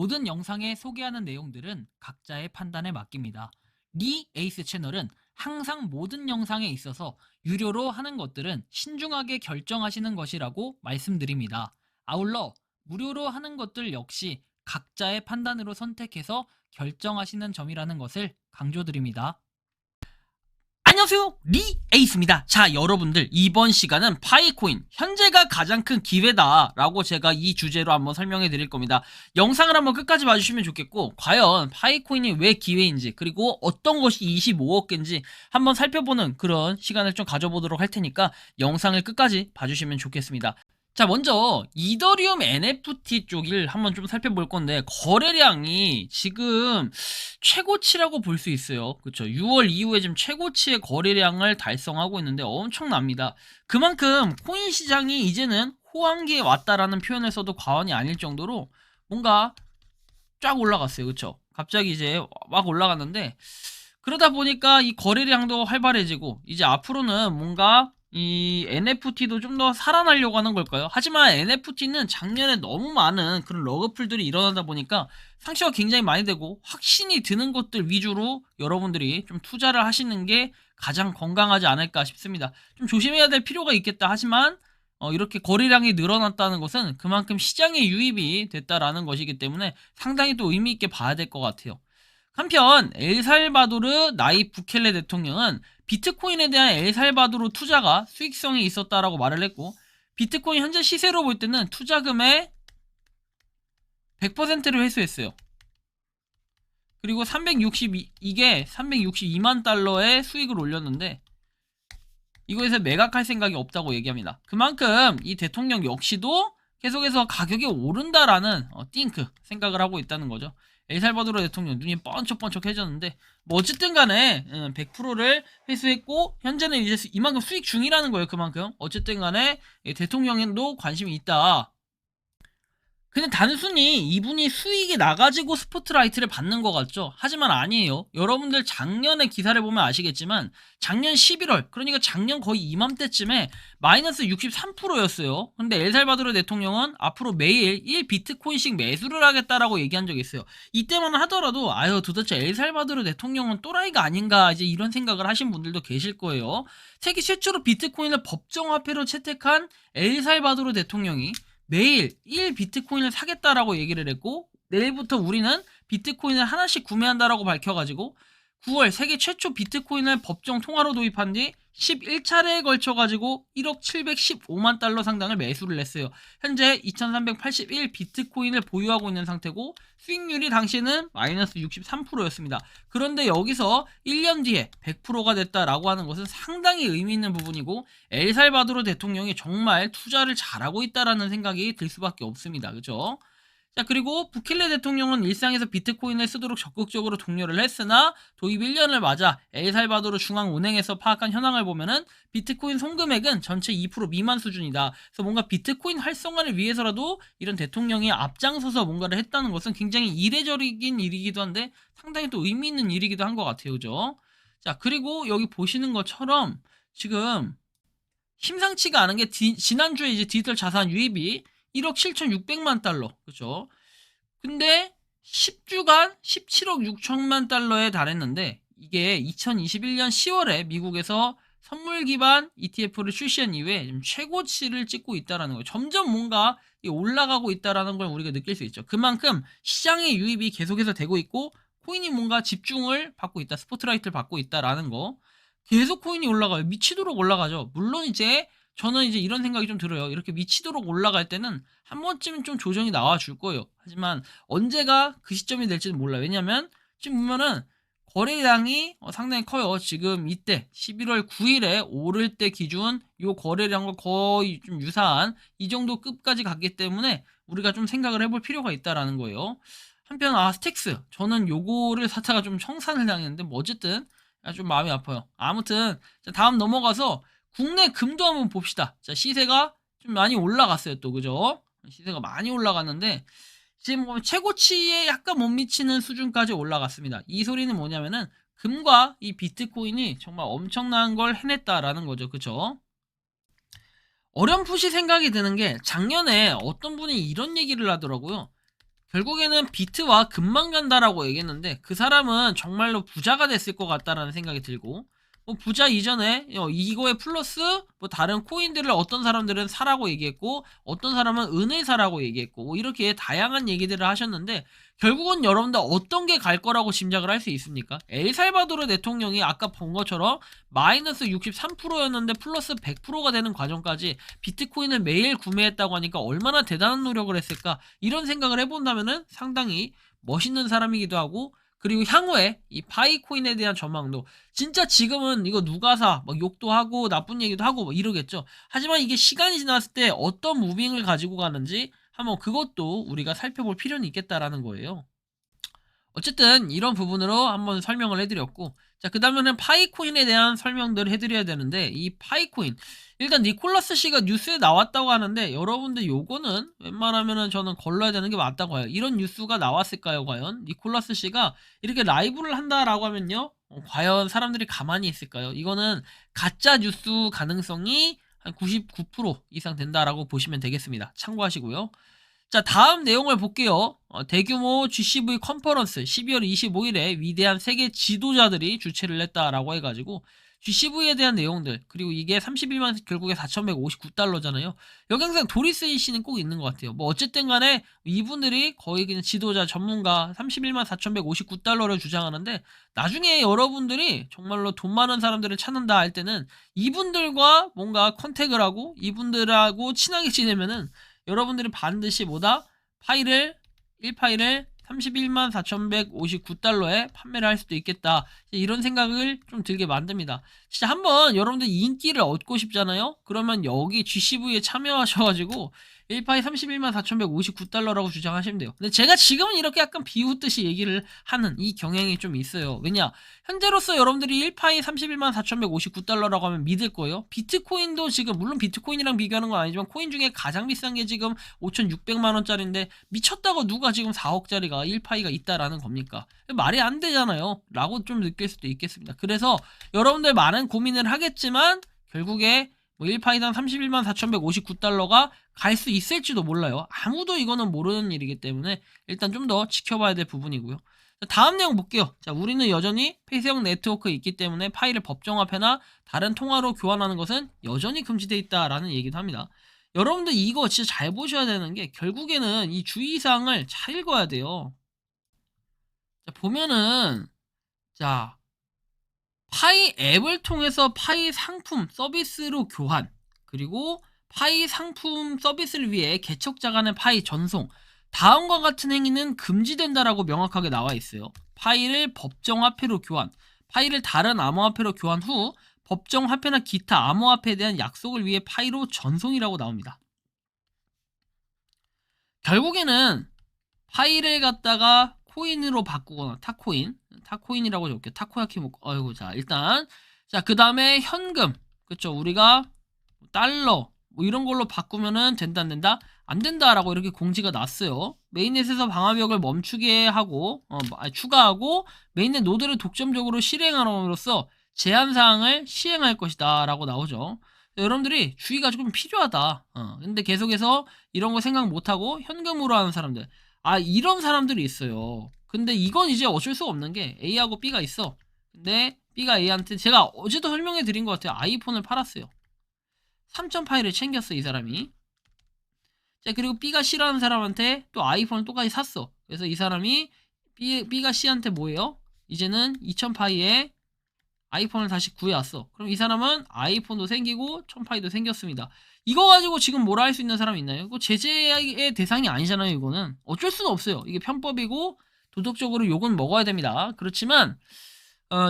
모든 영상에 소개하는 내용들은 각자의 판단에 맡깁니다. 리 에이스 채널은 항상 모든 영상에 있어서 유료로 하는 것들은 신중하게 결정하시는 것이라고 말씀드립니다. 아울러 무료로 하는 것들 역시 각자의 판단으로 선택해서 결정하시는 점이라는 것을 강조드립니다. 안녕하세요, 리 에이스입니다. 자, 여러분들, 이번 시간은 파이코인 현재가 가장 큰 기회다 라고 제가 이 주제로 한번 설명해 드릴 겁니다. 영상을 한번 끝까지 봐주시면 좋겠고, 과연 파이코인이 왜 기회인지, 그리고 어떤 것이 25억 개인지 한번 살펴보는 그런 시간을 좀 가져보도록 할 테니까 영상을 끝까지 봐주시면 좋겠습니다. 자, 먼저 이더리움 NFT 쪽을 한번 좀 살펴볼 건데, 거래량이 지금 최고치라고 볼 수 있어요. 그쵸? 6월 이후에 지금 최고치의 거래량을 달성하고 있는데 엄청납니다. 그만큼 코인 시장이 이제는 호황기에 왔다라는 표현을 써도 과언이 아닐 정도로 뭔가 쫙 올라갔어요. 그쵸? 갑자기 이제 막 올라갔는데, 그러다 보니까 이 거래량도 활발해지고 이제 앞으로는 뭔가 이 NFT도 좀 더 살아나려고 하는 걸까요? 하지만 NFT는 작년에 너무 많은 그런 러그풀들이 일어나다 보니까 상처가 굉장히 많이 되고 확신이 드는 것들 위주로 여러분들이 좀 투자를 하시는 게 가장 건강하지 않을까 싶습니다. 좀 조심해야 될 필요가 있겠다. 하지만 이렇게 거래량이 늘어났다는 것은 그만큼 시장에 유입이 됐다라는 것이기 때문에 상당히 또 의미 있게 봐야 될 것 같아요. 한편 엘살바도르 나이프 부켈레 대통령은 비트코인에 대한 엘살바도르 투자가 수익성이 있었다라고 말을 했고, 비트코인 현재 시세로 볼 때는 투자금의 100%를 회수했어요. 그리고 이게 362만 달러의 수익을 올렸는데, 이거에서 매각할 생각이 없다고 얘기합니다. 그만큼 이 대통령 역시도 계속해서 가격이 오른다라는 띵크 생각을 하고 있다는 거죠. 엘살바도르 대통령 눈이 번쩍번쩍해졌는데 뭐 어쨌든 간에 100%를 회수했고 현재는 이제 이만큼 수익 중이라는 거예요. 그만큼 어쨌든 간에 대통령도 관심이 있다. 그냥 단순히 이분이 수익이 나가지고 스포트라이트를 받는 것 같죠? 하지만 아니에요. 여러분들 작년의 기사를 보면 아시겠지만 작년 11월, 그러니까 작년 거의 이맘때쯤에 마이너스 63%였어요. 근데 엘살바도르 대통령은 앞으로 매일 1비트코인씩 매수를 하겠다라고 얘기한 적이 있어요. 이때만 하더라도 아유 도대체 엘살바도르 대통령은 또라이가 아닌가 이제 이런 생각을 하신 분들도 계실 거예요. 세계 최초로 비트코인을 법정화폐로 채택한 엘살바도르 대통령이 매일 1비트코인을 사겠다라고 얘기를 했고, 내일부터 우리는 비트코인을 하나씩 구매한다라고 밝혀가지고 9월 세계 최초 비트코인을 법정 통화로 도입한 뒤 11차례에 걸쳐가지고 1억 715만 달러 상당을 매수를 했어요. 현재 2381 비트코인을 보유하고 있는 상태고 수익률이 당시에는 마이너스 63%였습니다. 그런데 여기서 1년 뒤에 100%가 됐다라고 하는 것은 상당히 의미 있는 부분이고 엘살바도르 대통령이 정말 투자를 잘하고 있다라는 생각이 들 수밖에 없습니다. 그죠? 자, 그리고 부켈레 대통령은 일상에서 비트코인을 쓰도록 적극적으로 독려를 했으나 도입 1년을 맞아 엘살바도르 중앙은행에서 파악한 현황을 보면은 비트코인 송금액은 전체 2% 미만 수준이다. 그래서 뭔가 비트코인 활성화를 위해서라도 이런 대통령이 앞장서서 뭔가를 했다는 것은 굉장히 이례적인 일이기도 한데 상당히 또 의미 있는 일이기도 한 것 같아요. 그죠? 자, 그리고 여기 보시는 것처럼 지금 심상치가 않은 게 지난주에 이제 디지털 자산 유입이 1억 7,600만 달러. 그죠? 근데 10주간 17억 6천만 달러에 달했는데 이게 2021년 10월에 미국에서 선물 기반 ETF를 출시한 이후에 지금 최고치를 찍고 있다라는 거예요. 점점 뭔가 올라가고 있다라는 걸 우리가 느낄 수 있죠. 그만큼 시장의 유입이 계속해서 되고 있고 코인이 뭔가 집중을 받고 있다, 스포트라이트를 받고 있다라는 거. 계속 코인이 올라가요. 미치도록 올라가죠. 물론 이제 저는 이제 이런 생각이 좀 들어요. 이렇게 미치도록 올라갈 때는 한 번쯤은 좀 조정이 나와 줄 거예요. 하지만 언제가 그 시점이 될지는 몰라요. 왜냐면 지금 보면은 거래량이 상당히 커요. 지금 이때 11월 9일에 오를 때 기준 요 거래량과 거의 좀 유사한 이 정도 급까지 갔기 때문에 우리가 좀 생각을 해볼 필요가 있다라는 거예요. 한편 스택스 저는 요거를 사다가 좀 청산을 당했는데 뭐 어쨌든 좀 마음이 아파요. 아무튼 다음 넘어가서 국내 금도 한번 봅시다. 자, 시세가 좀 많이 올라갔어요, 또, 그죠? 시세가 많이 올라갔는데, 지금 보면 최고치에 약간 못 미치는 수준까지 올라갔습니다. 이 소리는 뭐냐면은, 금과 이 비트코인이 정말 엄청난 걸 해냈다라는 거죠, 그죠? 어렴풋이 생각이 드는 게, 작년에 어떤 분이 이런 얘기를 하더라고요. 결국에는 비트와 금만 간다라고 얘기했는데 그 사람은 정말로 부자가 됐을 것 같다라는 생각이 들고, 뭐 부자 이전에 이거에 플러스 뭐 다른 코인들을 어떤 사람들은 사라고 얘기했고 어떤 사람은 은을 사라고 얘기했고 뭐 이렇게 다양한 얘기들을 하셨는데, 결국은 여러분들 어떤 게 갈 거라고 짐작을 할 수 있습니까? 엘살바도르 대통령이 아까 본 것처럼 마이너스 63%였는데 플러스 100%가 되는 과정까지 비트코인을 매일 구매했다고 하니까 얼마나 대단한 노력을 했을까, 이런 생각을 해본다면은 상당히 멋있는 사람이기도 하고, 그리고 향후에 이 파이코인에 대한 전망도, 진짜 지금은 이거 누가 사 막 욕도 하고 나쁜 얘기도 하고 뭐 이러겠죠. 하지만 이게 시간이 지났을 때 어떤 무빙을 가지고 가는지 한번 그것도 우리가 살펴볼 필요는 있겠다라는 거예요. 어쨌든 이런 부분으로 한번 설명을 해드렸고, 자 그 다음에는 파이코인에 대한 설명들을 해드려야 되는데, 이 파이코인 일단 니콜라스 씨가 뉴스에 나왔다고 하는데 여러분들 요거는 웬만하면은 저는 걸러야 되는 게 맞다고 해요. 이런 뉴스가 나왔을까요? 과연 니콜라스 씨가 이렇게 라이브를 한다라고 하면요, 과연 사람들이 가만히 있을까요? 이거는 가짜 뉴스 가능성이 한 99% 이상 된다라고 보시면 되겠습니다. 참고하시고요. 자 다음 내용을 볼게요. 대규모 GCV 컨퍼런스 12월 25일에 위대한 세계 지도자들이 주최를 했다라고 해가지고 GCV에 대한 내용들, 그리고 이게 31만 결국에 4,159달러잖아요. 여기 항상 도리스 씨는 꼭 있는 것 같아요. 뭐 어쨌든 간에 이분들이 거의 그냥 지도자 전문가 31만 4,159달러를 주장하는데, 나중에 여러분들이 정말로 돈 많은 사람들을 찾는다 할 때는 이분들과 뭔가 컨택을 하고 이분들하고 친하게 지내면은 여러분들이 반드시 뭐다? 1파일을 31만 4,159달러에 판매를 할 수도 있겠다, 이런 생각을 좀 들게 만듭니다. 진짜 한번 여러분들 인기를 얻고 싶잖아요? 그러면 여기 GCV에 참여하셔가지고 1파이 31만 4,159달러라고 주장하시면 돼요. 근데 제가 지금은 이렇게 약간 비웃듯이 얘기를 하는 이 경향이 좀 있어요. 왜냐? 현재로서 여러분들이 1파이 31만 4,159달러라고 하면 믿을 거예요. 비트코인도 지금, 물론 비트코인이랑 비교하는 건 아니지만 코인 중에 가장 비싼 게 지금 5,600만원짜리인데 미쳤다고 누가 지금 4억짜리가 1파이가 있다라는 겁니까? 말이 안 되잖아요. 라고 좀 느낄 수도 있겠습니다. 그래서 여러분들 많은 고민을 하겠지만 결국에 뭐 1파이당 31만 4,159달러가 갈 수 있을지도 몰라요. 아무도 이거는 모르는 일이기 때문에 일단 좀 더 지켜봐야 될 부분이고요. 자, 다음 내용 볼게요. 자, 우리는 여전히 폐쇄형 네트워크에 있기 때문에 파일을 법정화폐나 다른 통화로 교환하는 것은 여전히 금지되어 있다라는 얘기도 합니다. 여러분들 이거 진짜 잘 보셔야 되는 게, 결국에는 이 주의사항을 잘 읽어야 돼요. 자, 보면은 자 파이 앱을 통해서 파이 상품 서비스로 교환, 그리고 파이 상품 서비스를 위해 개척자 간의 파이 전송, 다음과 같은 행위는 금지된다라고 명확하게 나와 있어요. 파이를 법정화폐로 교환, 파이를 다른 암호화폐로 교환 후 법정화폐나 기타 암호화폐에 대한 약속을 위해 파이로 전송이라고 나옵니다. 결국에는 파이를 갖다가 코인으로 바꾸거나 타코인이라고 적을게요. 타코야키 먹고, 아이고, 자 일단 자 그 다음에 현금, 그쵸, 우리가 달러 뭐 이런 걸로 바꾸면은 된다 안 된다? 안 된다라고 이렇게 공지가 났어요. 메인넷에서 방화벽을 멈추게 하고 추가하고 메인넷 노드를 독점적으로 실행함으로써 제한사항을 시행할 것이다 라고 나오죠. 여러분들이 주의가 조금 필요하다. 근데 계속해서 이런 거 생각 못하고 현금으로 하는 사람들, 이런 사람들이 있어요. 근데 이건 이제 어쩔 수가 없는 게, A하고 B가 있어. 근데 B가 A한테, 제가 어제도 설명해 드린 것 같아요. 아이폰을 팔았어요. 3,000파이를 챙겼어 이 사람이. 자 그리고 B가 C라는 사람한테 또 아이폰을 똑같이 샀어. 그래서 이 사람이 B가 C한테 뭐예요? 이제는 2,000파이에 아이폰을 다시 구해왔어. 그럼 이 사람은 아이폰도 생기고 1,000파이도 생겼습니다. 이거 가지고 지금 뭐라 할 수 있는 사람 있나요? 이거 제재의 대상이 아니잖아요. 이거는 어쩔 수가 없어요. 이게 편법이고 도덕적으로 욕은 먹어야 됩니다. 그렇지만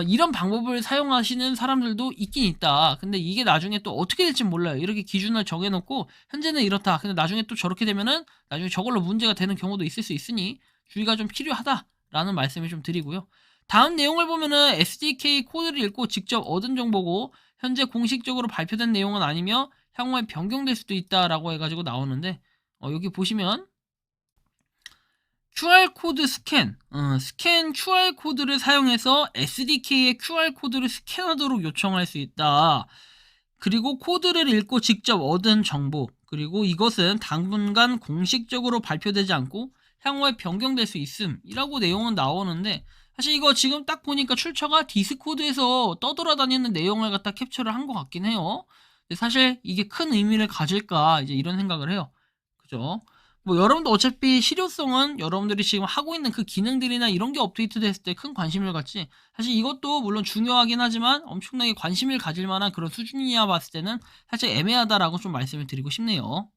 이런 방법을 사용하시는 사람들도 있긴 있다. 근데 이게 나중에 또 어떻게 될지 몰라요. 이렇게 기준을 정해놓고 현재는 이렇다, 근데 나중에 또 저렇게 되면은 나중에 저걸로 문제가 되는 경우도 있을 수 있으니 주의가 좀 필요하다라는 말씀을 좀 드리고요. 다음 내용을 보면은 SDK 코드를 읽고 직접 얻은 정보고 현재 공식적으로 발표된 내용은 아니며 향후에 변경될 수도 있다라고 해가지고 나오는데, 여기 보시면 QR코드 스캔 QR코드를 사용해서 SDK의 QR코드를 스캔하도록 요청할 수 있다. 그리고 코드를 읽고 직접 얻은 정보, 그리고 이것은 당분간 공식적으로 발표되지 않고 향후에 변경될 수 있음이라고 내용은 나오는데, 사실 이거 지금 딱 보니까 출처가 디스코드에서 떠돌아다니는 내용을 갖다 캡처를 한 것 같긴 해요. 근데 사실 이게 큰 의미를 가질까 이제 이런 생각을 해요. 그죠? 뭐 여러분도 어차피 실효성은 여러분들이 지금 하고 있는 그 기능들이나 이런 게 업데이트 됐을 때 큰 관심을 갖지, 사실 이것도 물론 중요하긴 하지만 엄청나게 관심을 가질 만한 그런 수준이야 봤을 때는 사실 애매하다라고 좀 말씀을 드리고 싶네요.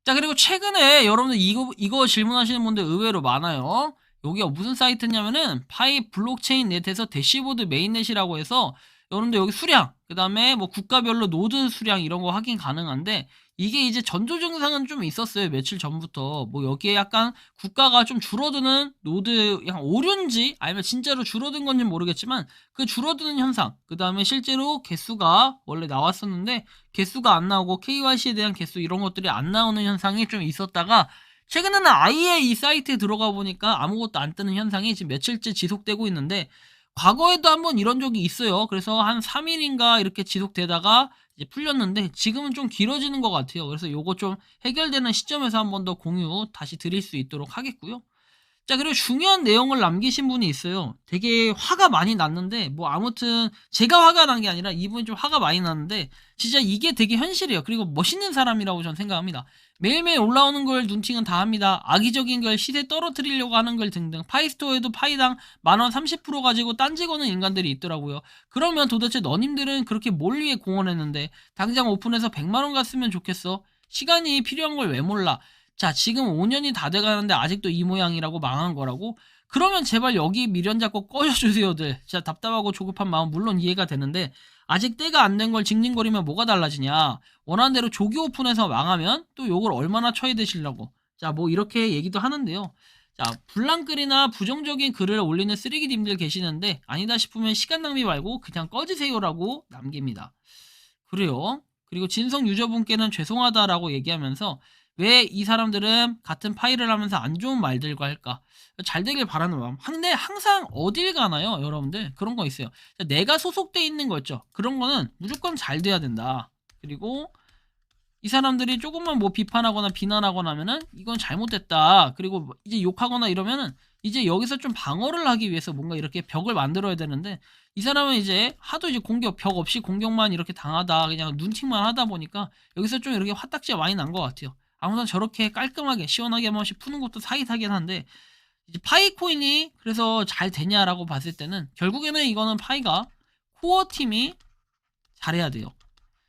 자, 그리고 최근에 여러분들 이거 질문하시는 분들 의외로 많아요. 여기가 무슨 사이트냐면은 파이 블록체인 넷에서 대시보드 메인넷이라고 해서 여러분들 여기 수량, 그 다음에 뭐 국가별로 노드 수량 이런 거 확인 가능한데, 이게 이제 전조 증상은 좀 있었어요. 며칠 전부터. 뭐 여기에 약간 국가가 좀 줄어드는 노드, 약간 오류인지 아니면 진짜로 줄어든 건지 모르겠지만 그 줄어드는 현상, 그 다음에 실제로 개수가 원래 나왔었는데 개수가 안 나오고 KYC에 대한 개수 이런 것들이 안 나오는 현상이 좀 있었다가, 최근에는 아예 이 사이트에 들어가 보니까 아무것도 안 뜨는 현상이 지금 며칠째 지속되고 있는데, 과거에도 한번 이런 적이 있어요. 그래서 한 3일인가 이렇게 지속되다가 이제 풀렸는데 지금은 좀 길어지는 것 같아요. 그래서 요거 좀 해결되는 시점에서 한번 더 공유 다시 드릴 수 있도록 하겠고요. 자, 그리고 중요한 내용을 남기신 분이 있어요. 되게 화가 많이 났는데, 뭐 아무튼 제가 화가 난 게 아니라 이분이 좀 화가 많이 났는데, 진짜 이게 되게 현실이에요. 그리고 멋있는 사람이라고 저는 생각합니다. 매일매일 올라오는 걸 눈팅은 다 합니다. 악의적인 걸 시세 떨어뜨리려고 하는 걸 등등. 파이스토어에도 파이당 10,000원 30% 가지고 딴지 거는 인간들이 있더라고요. 그러면 도대체 너님들은 그렇게 뭘 위해 공헌했는데 당장 오픈해서 100만원 갔으면 좋겠어. 시간이 필요한 걸 왜 몰라. 자, 지금 5년이 다 돼가는데 아직도 이 모양이라고 망한 거라고? 그러면 제발 여기 미련 잡고 꺼져주세요들. 진짜 답답하고 조급한 마음 물론 이해가 되는데, 아직 때가 안 된 걸 징징거리면 뭐가 달라지냐. 원하는 대로 조기 오픈해서 망하면 또 욕을 얼마나 쳐야 되시려고. 자, 뭐 이렇게 얘기도 하는데요. 자, 불량글이나 부정적인 글을 올리는 쓰레기님들 계시는데, 아니다 싶으면 시간 낭비 말고 그냥 꺼지세요라고 남깁니다. 그래요. 그리고 진성 유저분께는 죄송하다라고 얘기하면서, 왜 이 사람들은 같은 파일을 하면서 안 좋은 말들과 할까? 잘 되길 바라는 마음. 근데 항상 어딜 가나요, 여러분들? 그런 거 있어요. 내가 소속돼 있는 거 있죠. 그런 거는 무조건 잘 돼야 된다. 그리고 이 사람들이 조금만 뭐 비판하거나 비난하거나 하면은 이건 잘못됐다. 그리고 뭐 이제 욕하거나 이러면은 이제 여기서 좀 방어를 하기 위해서 뭔가 이렇게 벽을 만들어야 되는데, 이 사람은 이제 하도 이제 벽 없이 공격만 이렇게 당하다 그냥 눈팅만 하다 보니까 여기서 좀 이렇게 화딱지가 많이 난 것 같아요. 아무튼 저렇게 깔끔하게 시원하게 한 번씩 푸는 것도 사기사긴 한데, 이제 파이 코인이 그래서 잘 되냐라고 봤을 때는 결국에는 이거는 파이가 코어 팀이 잘해야 돼요.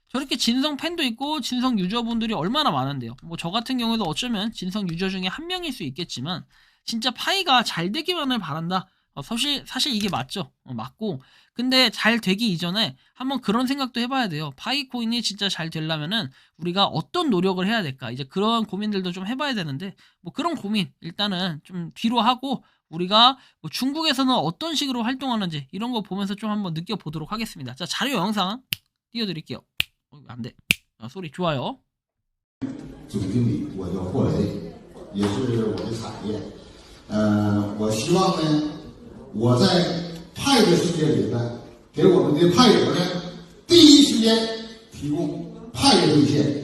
저렇게 진성 팬도 있고 진성 유저분들이 얼마나 많은데요. 뭐 저 같은 경우에도 어쩌면 진성 유저 중에 한 명일 수 있겠지만, 진짜 파이가 잘 되기만을 바란다. 사실 이게 맞죠. 맞고, 근데 잘 되기 이전에 한번 그런 생각도 해봐야 돼요. 파이 코인이 진짜 잘 되려면은 우리가 어떤 노력을 해야 될까? 이제 그런 고민들도 좀 해봐야 되는데, 뭐 그런 고민 일단은 좀 뒤로 하고, 우리가 뭐 중국에서는 어떤 식으로 활동하는지 이런 거 보면서 좀 한번 느껴보도록 하겠습니다. 자, 자료 영상 띄워드릴게요. 안 돼. 소리 좋아요. 总经理，我叫霍雷，也是我的产业。我希望呢，我在派的世界里呢，给我们的派友呢，第一时间提供派的兑现。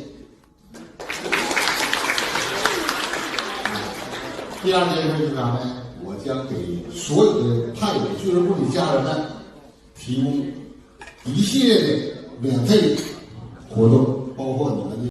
第二件事是啥呢？我将给所有的派友俱乐部的家人们提供一系列的免费活动，包括你们的。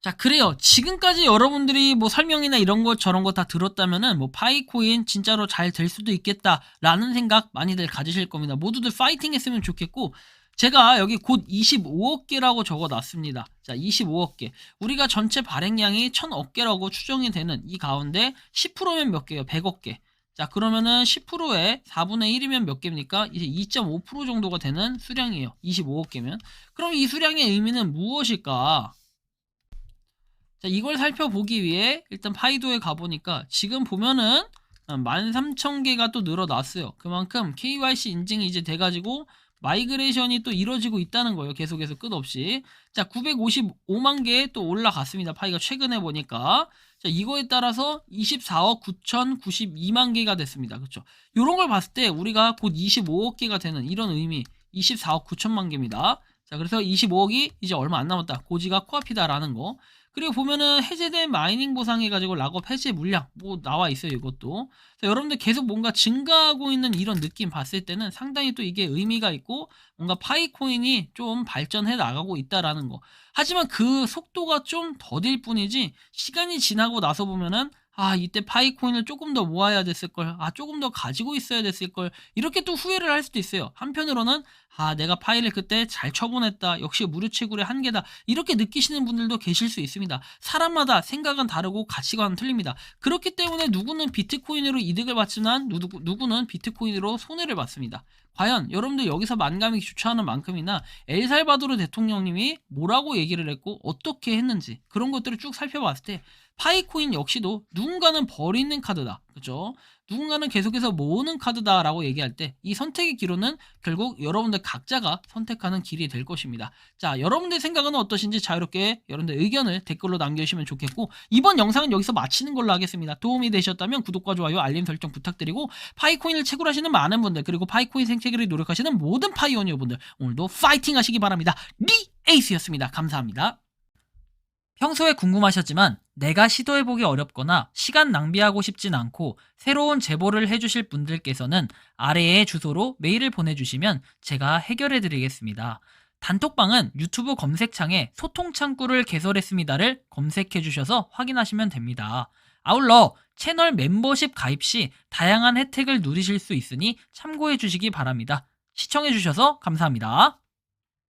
자, 그래요. 지금까지 여러분들이 뭐 설명이나 이런 거 저런 거 다 들었다면은 뭐 파이코인 진짜로 잘 될 수도 있겠다라는 생각 많이들 가지실 겁니다. 모두들 파이팅 했으면 좋겠고, 제가 여기 곧 25억 개라고 적어 놨습니다. 자, 25억 개. 우리가 전체 발행량이 1000억 개라고 추정이 되는 이 가운데 10%면 몇 개예요? 100억 개. 자, 그러면은 10%에 4분의 1이면 몇 개입니까? 이제 2.5% 정도가 되는 수량이에요. 25억 개면. 그럼 이 수량의 의미는 무엇일까? 자, 이걸 살펴보기 위해 일단 파이도에 가보니까 지금 보면은 13,000개가 또 늘어났어요. 그만큼 KYC 인증이 이제 돼가지고 마이그레이션이 또 이루어지고 있다는 거예요. 계속해서 끝없이. 자, 955만 개 또 올라갔습니다. 파이가 최근에 보니까. 자, 이거에 따라서 24억 9,092만 개가 됐습니다. 그렇죠? 요런 걸 봤을 때 우리가 곧 25억 개가 되는 이런 의미, 24억 9천만 개입니다. 자, 그래서 25억이 이제 얼마 안 남았다. 고지가 코앞이다라는 거. 그리고 보면은 해제된 마이닝 보상해가지고 락업 해제 물량 뭐 나와 있어요. 이것도. 그래서 여러분들 계속 뭔가 증가하고 있는 이런 느낌 봤을 때는 상당히 또 이게 의미가 있고 뭔가 파이코인이 좀 발전해 나가고 있다라는 거. 하지만 그 속도가 좀 더딜 뿐이지 시간이 지나고 나서 보면은 아, 이때 파이코인을 조금 더 모아야 됐을 걸. 아, 조금 더 가지고 있어야 됐을 걸. 이렇게 또 후회를 할 수도 있어요. 한편으로는 아, 내가 파이를 그때 잘 처분했다. 역시 무료채굴의 한계다. 이렇게 느끼시는 분들도 계실 수 있습니다. 사람마다 생각은 다르고 가치관은 틀립니다. 그렇기 때문에 누구는 비트코인으로 이득을 받지만 누구는 비트코인으로 손해를 받습니다. 과연 여러분들 여기서 만감이 주차하는 만큼이나 엘살바도르 대통령님이 뭐라고 얘기를 했고 어떻게 했는지 그런 것들을 쭉 살펴봤을 때 파이코인 역시도 누군가는 버리는 카드다. 그죠? 누군가는 계속해서 모으는 카드다라고 얘기할 때 이 선택의 기로는 결국 여러분들 각자가 선택하는 길이 될 것입니다. 자, 여러분들 생각은 어떠신지 자유롭게 여러분들 의견을 댓글로 남겨주시면 좋겠고 이번 영상은 여기서 마치는 걸로 하겠습니다. 도움이 되셨다면 구독과 좋아요, 알림 설정 부탁드리고 파이코인을 채굴하시는 많은 분들 그리고 파이코인 생태계를 노력하시는 모든 파이오니어분들 오늘도 파이팅 하시기 바랍니다. 리에이스였습니다. 감사합니다. 평소에 궁금하셨지만 내가 시도해보기 어렵거나 시간 낭비하고 싶진 않고 새로운 제보를 해주실 분들께서는 아래의 주소로 메일을 보내주시면 제가 해결해드리겠습니다. 단톡방은 유튜브 검색창에 소통창구를 개설했습니다를 검색해주셔서 확인하시면 됩니다. 아울러 채널 멤버십 가입 시 다양한 혜택을 누리실 수 있으니 참고해주시기 바랍니다. 시청해주셔서 감사합니다.